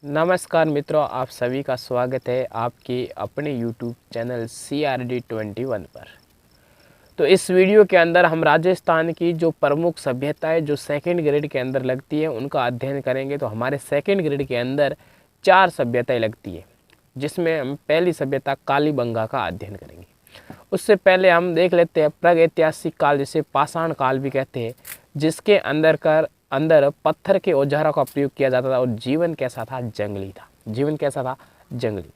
नमस्कार मित्रों, आप सभी का स्वागत है आपके अपने YouTube चैनल CRD21 पर। तो इस वीडियो के अंदर हम राजस्थान की जो प्रमुख सभ्यताएं जो सेकंड ग्रेड के अंदर लगती है उनका अध्ययन करेंगे। तो हमारे सेकंड ग्रेड के अंदर 4 सभ्यताएं लगती है, जिसमें हम पहली सभ्यता कालीबंगा का अध्ययन करेंगे। उससे पहले हम देख लेते हैं प्रागैतिहासिक काल, जिसे पाषाण काल भी कहते हैं, जिसके अंदर पत्थर के औजारों का प्रयोग किया जाता था और जीवन कैसा था, जंगली था। जीवन कैसा था, जंगली।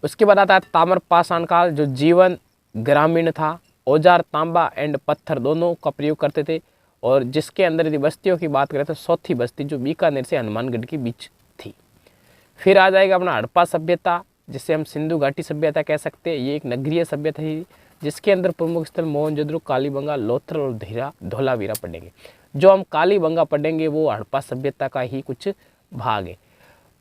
उसके बाद आता है ताम्रपाषाण काल, जो जीवन ग्रामीण था। औजार तांबा एंड पत्थर दोनों का प्रयोग करते थे, और जिसके अंदर यदि बस्तियों की बात करें तो चौथी बस्ती जो बीकानेर से हनुमानगढ़ के बीच थी। फिर आ जाएगा अपना हड़प्पा सभ्यता, जिसे हम सिंधु घाटी सभ्यता कह सकते हैं। ये एक नगरीय सभ्यता थी, जिसके अंदर प्रमुख स्थल मोहनजोदड़ो, कालीबंगा, लोथल और धौलावीरा पड़ेंगे। जो हम कालीबंगा पढ़ेंगे वो हड़प्पा सभ्यता का ही कुछ भाग है।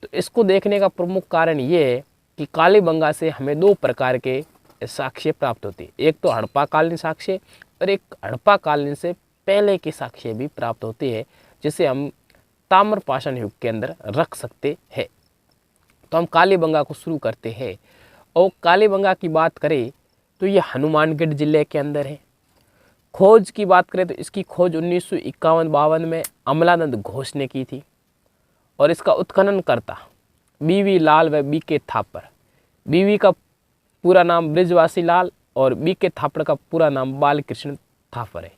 तो इसको देखने का प्रमुख कारण ये है कि कालीबंगा से हमें 2 प्रकार के साक्ष्य प्राप्त होते हैं। एक तो हड़प्पाकालीन साक्ष्य और एक हड़प्पाकालीन से पहले के साक्ष्य भी प्राप्त होते हैं, जिसे हम ताम्रपाषाण युग के अंदर रख सकते हैं। तो हम कालीबंगा को शुरू करते हैं। और कालीबंगा की बात करें तो ये हनुमानगढ़ जिले के अंदर है। खोज की बात करें तो इसकी खोज 1951-52 में अमलानंद घोष ने की थी, और इसका उत्खनन करता बीवी लाल व बीके थापर। बीवी का पूरा नाम ब्रिजवासी लाल और बीके थापर का पूरा नाम बालकृष्ण थापर है।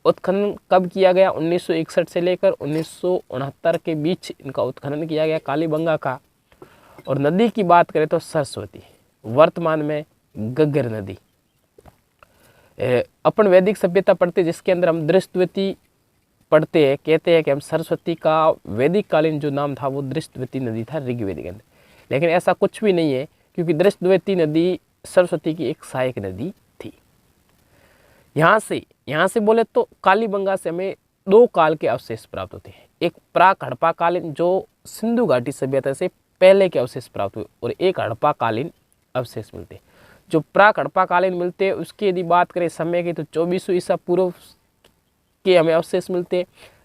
उत्खनन कब किया गया? 1961 से लेकर 1969 के बीच इनका उत्खनन किया गया कालीबंगा का। और नदी की बात करें तो सरस्वती, वर्तमान में गग्गर नदी। अपन वैदिक सभ्यता पढ़ते, जिसके अंदर हम दृष्टवती पढ़ते हैं। कहते हैं कि हम सरस्वती का वैदिक कालीन जो नाम था वो दृष्टवती नदी था ऋग्वेद के अंदर, लेकिन ऐसा कुछ भी नहीं है, क्योंकि दृष्टवती नदी सरस्वती की एक सहायक नदी थी। यहाँ से बोले तो कालीबंगा से हमें 2 काल के अवशेष प्राप्त होते हैं। एक प्राक हड़प्पाकालीन जो सिंधु घाटी सभ्यता से पहले के अवशेष प्राप्त हुए, और एक हड़प्पाकालीन अवशेष मिलते हैं। जो प्राक हड़प्पाकालीन मिलते हैं उसकी यदि बात करें समय की तो 2400 ईसा पूर्व के हमें अवशेष मिलते हैं,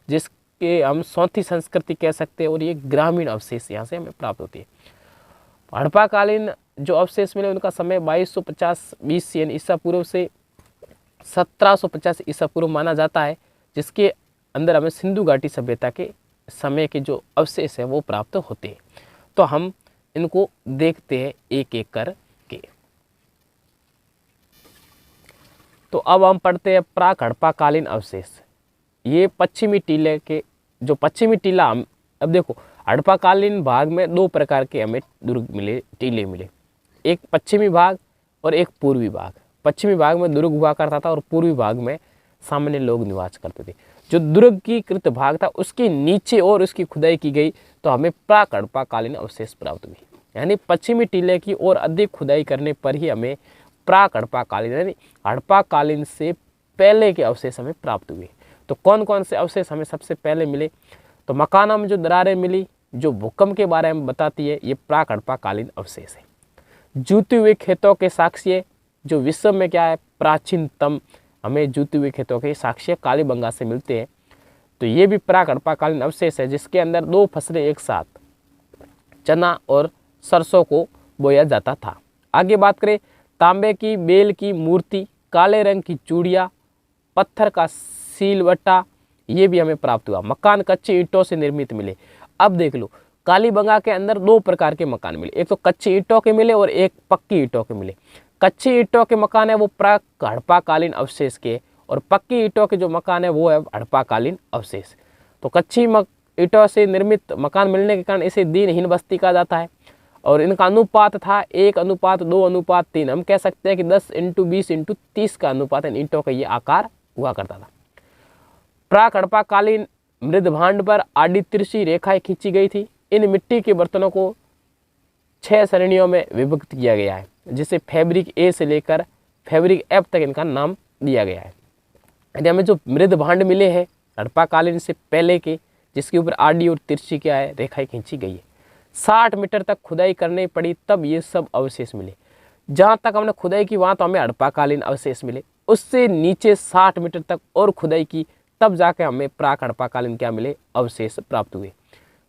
जिसके हम चौथी संस्कृति कह सकते हैं। और ये ग्रामीण अवशेष यहाँ से हमें प्राप्त होती है। हड़प्पाकालीन जो अवशेष मिले उनका समय 2250 BC ईसा पूर्व से 1750 ईसा पूर्व माना जाता है, जिसके अंदर हमें सिंधु घाटी सभ्यता के समय के जो अवशेष है वो प्राप्त होते हैं। तो हम इनको देखते हैं एक एक कर के। तो अब हम पढ़ते हैं प्राक हड़प्पाकालीन अवशेष। ये पश्चिमी टीले के जो पश्चिमी टीला अब देखो, हड़प्पाकालीन भाग में 2 प्रकार के हमें दुर्ग मिले, टीले मिले। एक पश्चिमी भाग और एक पूर्वी भाग। पश्चिमी भाग में दुर्ग हुआ करता था और पूर्वी भाग में सामान्य लोग निवास करते थे। जो दुर्ग की कृत भाग था उसके नीचे और उसकी खुदाई की गई तो हमें प्राक हड़प्पाकालीन अवशेष प्राप्त हुए। यानी पश्चिमी टीले की और अधिक खुदाई करने पर ही हमें प्राक हड़प्पाकालीन यानी हड़प्पाकालीन से पहले के अवशेष हमें प्राप्त हुए। तो कौन कौन से अवशेष हमें सबसे पहले मिले? तो मकाना में जो दरारें मिली जो भूकंप के बारे में बताती है, ये प्राक हड़प्पाकालीन अवशेष है। जूते हुए खेतों के साक्ष्य जो विश्व में क्या है प्राचीनतम, हमें जूते हुए खेतों के साक्ष्य कालीबंगा से मिलते हैं। तो ये भी प्राक हड़प्पाकालीन अवशेष है, जिसके अंदर 2 फसलें एक साथ चना और सरसों को बोया जाता था। आगे बात करें, तांबे की बेल की मूर्ति, काले रंग की चूड़ियाँ, पत्थर का सीलवट्टा, ये भी हमें प्राप्त हुआ। मकान कच्ची ईंटों से निर्मित मिले। अब देख लो, कालीबंगा के अंदर 2 प्रकार के मकान मिले। एक तो कच्ची ईंटों के मिले और एक पक्की ईंटों के मिले। कच्ची ईंटों के मकान है वो प्राक हड़प्पाकालीन अवशेष के, और पक्की ईंटों के जो मकान है वो है हड़प्पाकालीन अवशेष। तो कच्ची ईंटों से निर्मित मकान मिलने के कारण इसे दीनहीन बस्ती कहा जाता है, और इनका अनुपात था 1:2:3। हम कह सकते हैं कि 10:20:30 का अनुपात इन ईंटों का ये आकार हुआ करता था। प्राक हड़प्पाकालीन मृदभांड पर आड़ी तिरछी रेखाएं खींची गई थी। इन मिट्टी के बर्तनों को 6 श्रेणियों में विभक्त किया गया है, जिसे फैब्रिक ए से लेकर फैब्रिक एफ तक इनका नाम दिया गया है। यदि हमें जो मृदभांड मिले हैं हड़प्पाकालीन से पहले के, जिसके ऊपर आड़ी और तिरछी क्या है रेखाएं खींची गई है, 60 मीटर तक खुदाई करनी पड़ी तब ये सब अवशेष मिले। जहाँ तक हमने खुदाई की वहाँ तो हमें हड़प्पाकालीन अवशेष मिले। उससे नीचे 60 मीटर तक और खुदाई की तब जाके हमें प्राक हड़प्पाकालीन क्या मिले, अवशेष प्राप्त हुए।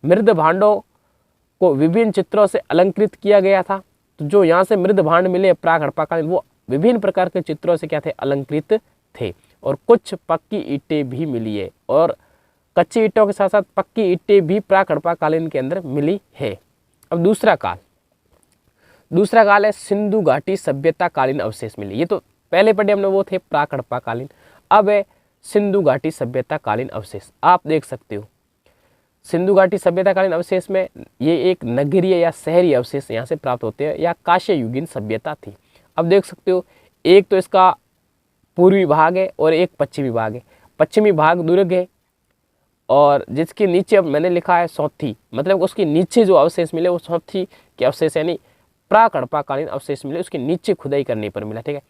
मृद भांडों को विभिन्न चित्रों से अलंकृत किया गया था। तो जो यहाँ से मृद भांड मिले प्राक हड़प्पा वो विभिन्न प्रकार के चित्रों से क्या थे, अलंकृत थे। और कुछ पक्की ईंटें भी मिली है, और कच्ची ईंटों के साथ साथ पक्की ईंटें भी प्राक हड़प्पा कालीन के अंदर मिली है। अब दूसरा काल है सिंधु घाटी सभ्यता कालीन अवशेष मिले। ये तो पहले पढ़े हमने, वो थे प्राक हड़प्पा कालीन। अब है सिंधु घाटी सभ्यता कालीन अवशेष। आप देख सकते हो सिंधु घाटी सभ्यता कालीन अवशेष में ये एक नगरीय या शहरी अवशेष यहाँ से प्राप्त होते हैं, या कांस्य युगीन सभ्यता थी। अब देख सकते हो एक तो इसका पूर्वी भाग है और एक पश्चिमी भाग है। पश्चिमी भाग दुर्ग है, और जिसके नीचे अब मैंने लिखा है सौथी, मतलब उसके नीचे जो अवशेष मिले वो सौथी के अवशेष यानी प्राक हड़प्पा कालीन अवशेष मिले, उसके नीचे खुदाई करने पर मिला। ठीक है,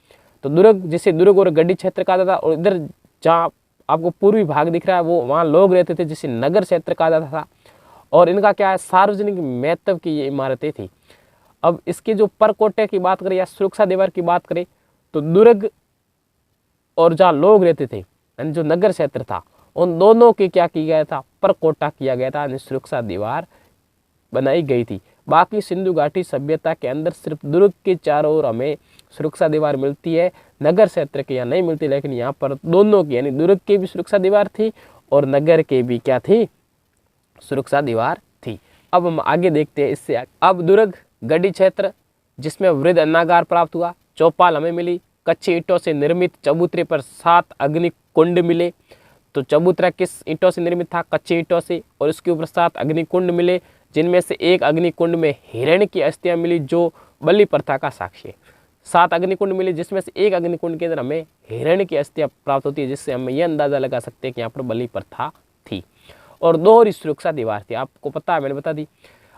तो दुर्ग, जिसे दुर्ग और गड्डी क्षेत्र कहा जाता था, और इधर जहाँ आपको पूर्वी भाग दिख रहा है वो वहाँ लोग रहते थे, जिसे नगर क्षेत्र कहा जाता था। और इनका क्या है, सार्वजनिक महत्व की ये इमारतें थी। अब इसके जो परकोटे की बात करें या सुरक्षा दीवार की बात करें, तो दुर्ग और जहाँ लोग रहते थे यानी जो नगर क्षेत्र था, उन दोनों के क्या किया गया था, परकोटा किया गया था, यानी सुरक्षा दीवार बनाई गई थी। बाकी सिंधु घाटी सभ्यता के अंदर सिर्फ दुर्ग के चारों ओर हमें सुरक्षा दीवार मिलती है, नगर क्षेत्र के यहाँ नहीं मिलती। लेकिन यहाँ पर दोनों की यानी दुर्ग की भी सुरक्षा दीवार थी और नगर के भी क्या थी, सुरक्षा दीवार थी। अब हम आगे देखते हैं इससे आगे। अब दुर्ग गड्डी क्षेत्र, जिसमें वृद्ध अन्नागार प्राप्त हुआ, चौपाल हमें मिली, कच्ची ईंटों से निर्मित चबूतरे पर 7 अग्निकुंड मिले। तो चबूतरा किस ईंटों से निर्मित था, कच्ची ईंटों से, और उसके ऊपर 7 अग्निकुंड मिले, जिनमें से एक अग्निकुंड में हिरण की अस्थियां मिली जो बलि प्रथा का साक्षी है। 7 अग्निकुंड मिले, जिसमें से एक अग्निकुंड के अंदर हमें हिरण की अस्थियां प्राप्त होती है, जिससे हम ये अंदाजा लगा सकते हैं कि यहाँ पर बलि प्रथा थी। और दोहरी सुरक्षा दीवार थी, आपको पता है, मैंने बता दी।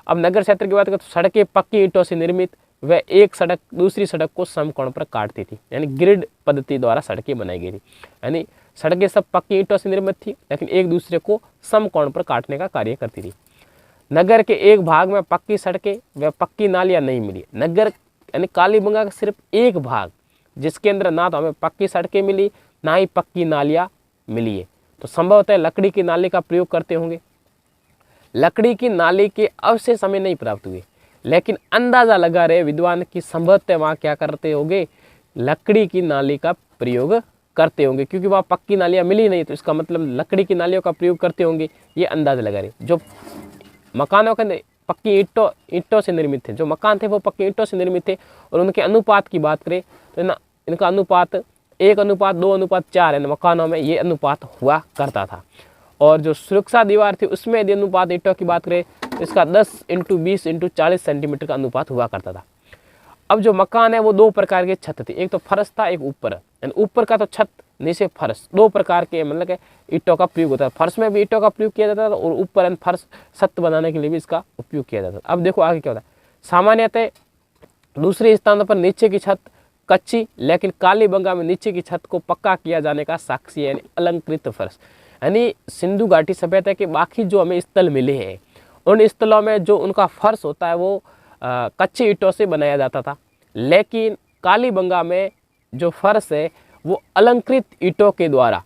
अब नगर क्षेत्र की बात करें तो सड़कें पक्की ईंटों से निर्मित, वह एक सड़क दूसरी सड़क को समकोण पर काटती थी, यानी ग्रिड पद्धति द्वारा सड़कें बनाई गई थी। यानी सड़कें सब पक्की ईंटों से निर्मित थी, लेकिन एक दूसरे को समकोण पर काटने का कार्य करती थी। नगर के एक भाग में पक्की सड़कें व पक्की नालियां नहीं मिली। नगर यानी कालीबंगा का सिर्फ एक भाग, जिसके अंदर ना तो हमें पक्की सड़कें मिली, ना ही पक्की नालियां मिली है। तो संभवतः लकड़ी की नाली का प्रयोग करते होंगे। लकड़ी की नाली के अवशेष हमें नहीं प्राप्त हुए, लेकिन अंदाजा लगा रहे विद्वान की संभवतः वहाँ क्या करते होंगे, लकड़ी की नाली का प्रयोग करते होंगे, क्योंकि वहाँ पक्की नालियाँ मिली नहीं, तो इसका मतलब लकड़ी की नालियों का प्रयोग करते होंगे, ये अंदाजा लगा रहे। जो मकानों के पक्की ईंटों से निर्मित थे, जो मकान थे वो पक्की ईंटों से निर्मित थे, और उनके अनुपात की बात करें तो इनका अनुपात 1:2:4 है। मकानों में ये अनुपात हुआ करता था। और जो सुरक्षा दीवार थी उसमें यदि अनुपात ईंटों की बात करें तो इसका 10x20x40 सेंटीमीटर का अनुपात हुआ करता था। अब जो मकान है वो 2 प्रकार के छत थे, एक तो फर्श था, एक ऊपर। यानी ऊपर का तो छत, नीचे फर्श, 2 प्रकार के मतलब ईंटों का प्रयोग होता है। फर्श में भी ईंटों का प्रयोग किया जाता था और ऊपर फर्श छत बनाने के लिए भी इसका उपयोग किया जाता था। अब देखो आगे क्या होता है। सामान्यतः दूसरे स्थानों पर नीचे की छत कच्ची, लेकिन कालीबंगा में नीचे की छत को पक्का किया जाने का साक्षी है, यानी अलंकृत फर्श। यानी सिंधु घाटी सभ्यता के बाकी जो हमें स्थल मिले हैं, उन स्थलों में जो उनका फर्श होता है वो कच्ची ईंटों से बनाया जाता था, लेकिन कालीबंगा में जो फर्श है वो अलंकृत ईंटों के द्वारा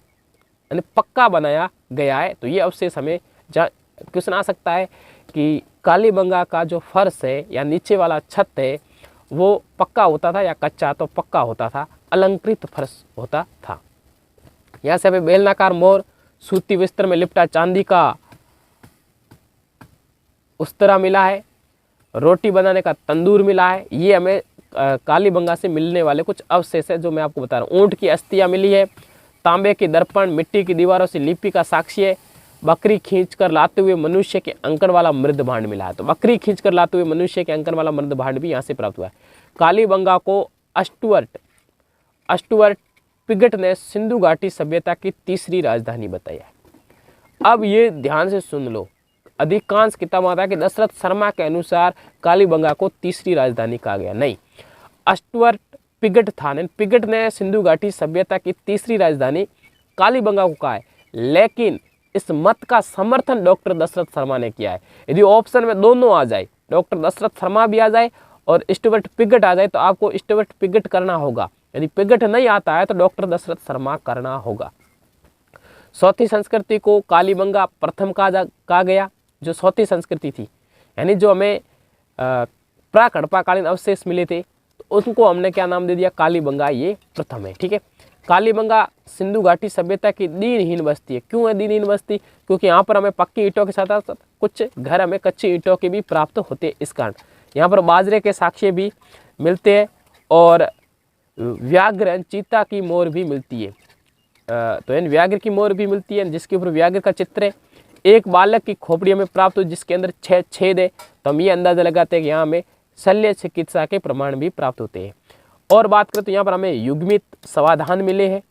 यानी पक्का बनाया गया है। तो ये अवशेष हमें क्वेश्चन आ सकता है कि कालीबंगा का जो फर्श है या नीचे वाला छत है वो पक्का होता था या कच्चा, तो पक्का होता था, अलंकृत फर्श होता था। यहाँ से हमें बेलनाकार मोर, सूती बिस्तर में लिपटा चांदी का उस्तरा मिला है, रोटी बनाने का तंदूर मिला है। ये हमें कालीबंगा से मिलने वाले कुछ अवशेष है जो मैं आपको बता रहा हूँ। ऊंट की अस्थियां मिली है, तांबे के दर्पण, मिट्टी की दीवारों से लिपि का साक्षी है, बकरी खींचकर लाते हुए मनुष्य के अंकन वाला मृद भांड मिला है। तो बकरी खींचकर लाते हुए मनुष्य के अंकन वाला मृद भांड भी यहाँ से प्राप्त हुआ है। कालीबंगा को अस्टुअर्ट पिगट ने सिंधु घाटी सभ्यता की तीसरी राजधानी बताया। अब ये ध्यान से सुन लो, अधिकांश किताब आता है कि दशरथ शर्मा के अनुसार कालीबंगा को तीसरी राजधानी कहा गया, नहीं, अस्टुअर्ट पिगट था। पिगट ने सिंधु घाटी सभ्यता की तीसरी राजधानी कालीबंगा को कहा है, लेकिन इस मत का समर्थन डॉक्टर दशरथ शर्मा ने किया है। यदि ऑप्शन में दोनों आ जाए, डॉक्टर दशरथ शर्मा भी आ जाए और स्टुअर्ट पिगट आ जाए, तो आपको स्टुअर्ट पिगट करना होगा। यदि पिगट नहीं आता है तो डॉक्टर दशरथ शर्मा करना होगा। सौथी संस्कृति को कालीबंगा प्रथम कहा गया। जो सौथी संस्कृति थी यानी जो हमें प्राक हड़प्पाकालीन अवशेष मिले थे तो उनको हमने क्या नाम दे दिया, कालीबंगा ये प्रथम है। ठीक है, कालीबंगा सिंधु घाटी सभ्यता की दीनहीन बस्ती है। क्यों है दीनहीन बस्ती? क्योंकि यहाँ पर हमें पक्की ईंटों के साथ साथ कुछ घर हमें कच्ची ईंटों के भी प्राप्त होते हैं। इस कारण यहाँ पर बाजरे के साक्ष्य भी मिलते हैं और व्याघ्र चीता की मोर भी मिलती है। तो इन व्याघ्र की मोर भी मिलती है जिसके ऊपर व्याघ्र का चित्र है। एक बालक की खोपड़ी हमें प्राप्त हो जिसके अंदर 6 छेद है, तो हम ये अंदाजा लगाते हैं कि यहाँ हमें शल्य चिकित्सा के प्रमाण भी प्राप्त होते हैं। और बात करें तो यहाँ पर हमें युग्मित समाधान मिले हैं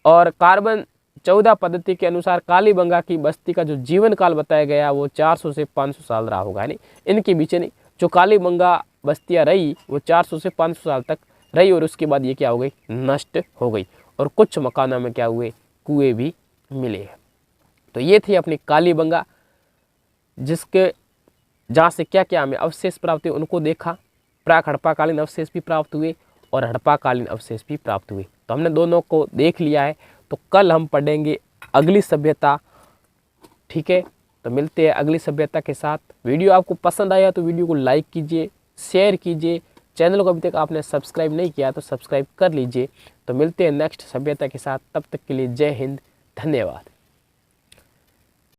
और कार्बन 14 पद्धति के अनुसार कालीबंगा की बस्ती का जो जीवन काल बताया गया वो 400 से 500 साल रहा होगा। यानी इनके बीच नहीं, जो कालीबंगा बस्तियाँ रही वो 400 से 500 साल तक रही और उसके बाद ये क्या हो गई, नष्ट हो गई। और कुछ मकानों में क्या हुए, कुएं भी मिले। तो ये थी अपनी कालीबंगा, जिसके जहाँ से क्या क्या हमें अवशेष प्राप्त हुए उनको देखा। प्राक हड़प्पाकालीन अवशेष भी प्राप्त हुए और हड़प्पाकालीन अवशेष भी प्राप्त हुए, तो हमने दोनों को देख लिया है। तो कल हम पढ़ेंगे अगली सभ्यता। ठीक है, तो मिलते हैं अगली सभ्यता के साथ। वीडियो आपको पसंद आया तो वीडियो को लाइक कीजिए, शेयर कीजिए। चैनल को अभी तक आपने सब्सक्राइब नहीं किया तो सब्सक्राइब कर लीजिए। तो मिलते हैं नेक्स्ट सभ्यता के साथ, तब तक के लिए जय हिंद, धन्यवाद।